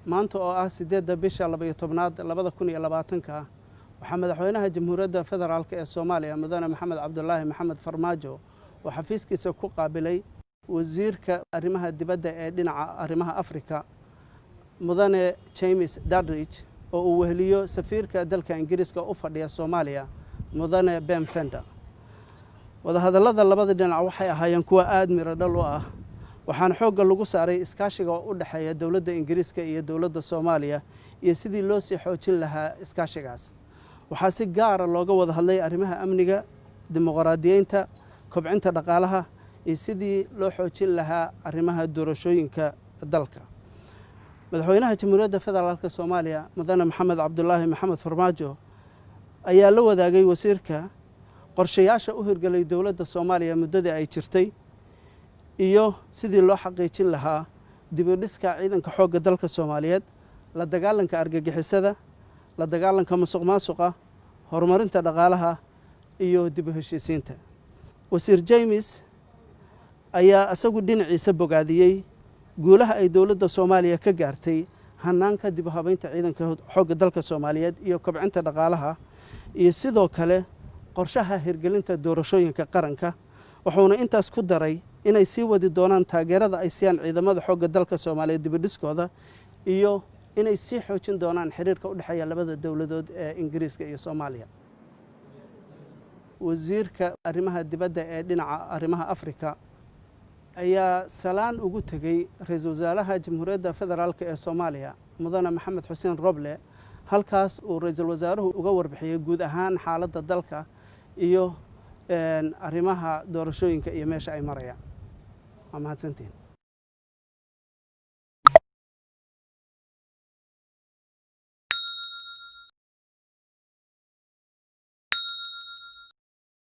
maanta oo ah 8 bisha 12 2020 waxaa madaxweynaha Jamhuuriyadda Federaalka ee Soomaaliya Mudane Maxamed Cabdullaahi Maxamed Farmaajo oo xafiiskiisa ku qaabilay wasiirka arrimaha dibadda ee dhinaca arrimaha Afrika Mudane James Dadrich oo uu weheliyo safiirka dalka Ingiriiska u fadhiya Soomaaliya Mudane Ben Fender. wadahadallada labada dhinac waxay ahaayeen kuwa aad miro dhal u ah waxaan xoogga lagu saaray iskaashiga u dhaxeeya dawladda Ingiriiska iyo dawladda Soomaaliya iyo sidii loo sii xoojin lahaa iskaashigaas. waxaa si gaar ah looga wada hadlay arrimaha amniga, dimuqraadiyeynta, kobcinta dhaqaalaha iyo sidii loo xoojin lahaa arrimaha doorashooyinka dalka. madaxweynaha Jamhuuriyadda Federaalka Soomaaliya Mudane Maxamed Cabdullaahi Maxamed Farmaajo ayaa la wadaagay wasiirka qorshayaasha u hirgelay dawladda Soomaaliya muddada ay jirtay iyo sidii loo xaqiijin lahaa dib u dhiska ciidanka xoogga dalka Soomaaliyeed, la dagaalanka argagixisada, la dagaalanka musuqmaasuqa, horumarinta dhaqaalaha iyo dib u heshiisiinta. wasiir James ayaa asagu dhinaciisa bogaadiyey guulaha ay dawladda Soomaaliya ka gaartay hanaanka dib u habeynta ciidanka xoogga dalka Soomaaliyeed iyo kobcinta dhaqaalaha iyo sidoo kale qorshaha hirgelinta doorashooyinka qaranka. wuxuuna intaas ku daray inay sii wadi doonaan taageerada ay siiyaan ciidamada xoogga dalka Soomaaliyeed dib u dhiskooda iyo inay sii xoojin doonaan xiriirka u dhaxeeya labada dawladood ee Ingiriiska iyo Soomaaliya. wasiirka arrimaha dibadda ee dhinaca arrimaha Afrika ayaa salaan ugu tagay ra'iisul wasaaraha Jamhuuriyadda Federaalka ee Soomaaliya Mudane Maxamed Xuseen Roble, halkaas uu ra'iisul wasaaruhu uga warbixiyay guud ahaan xaaladda dalka iyo arrimaha doorashooyinka iyo meesha ay marayaan. waa mahadsantiin.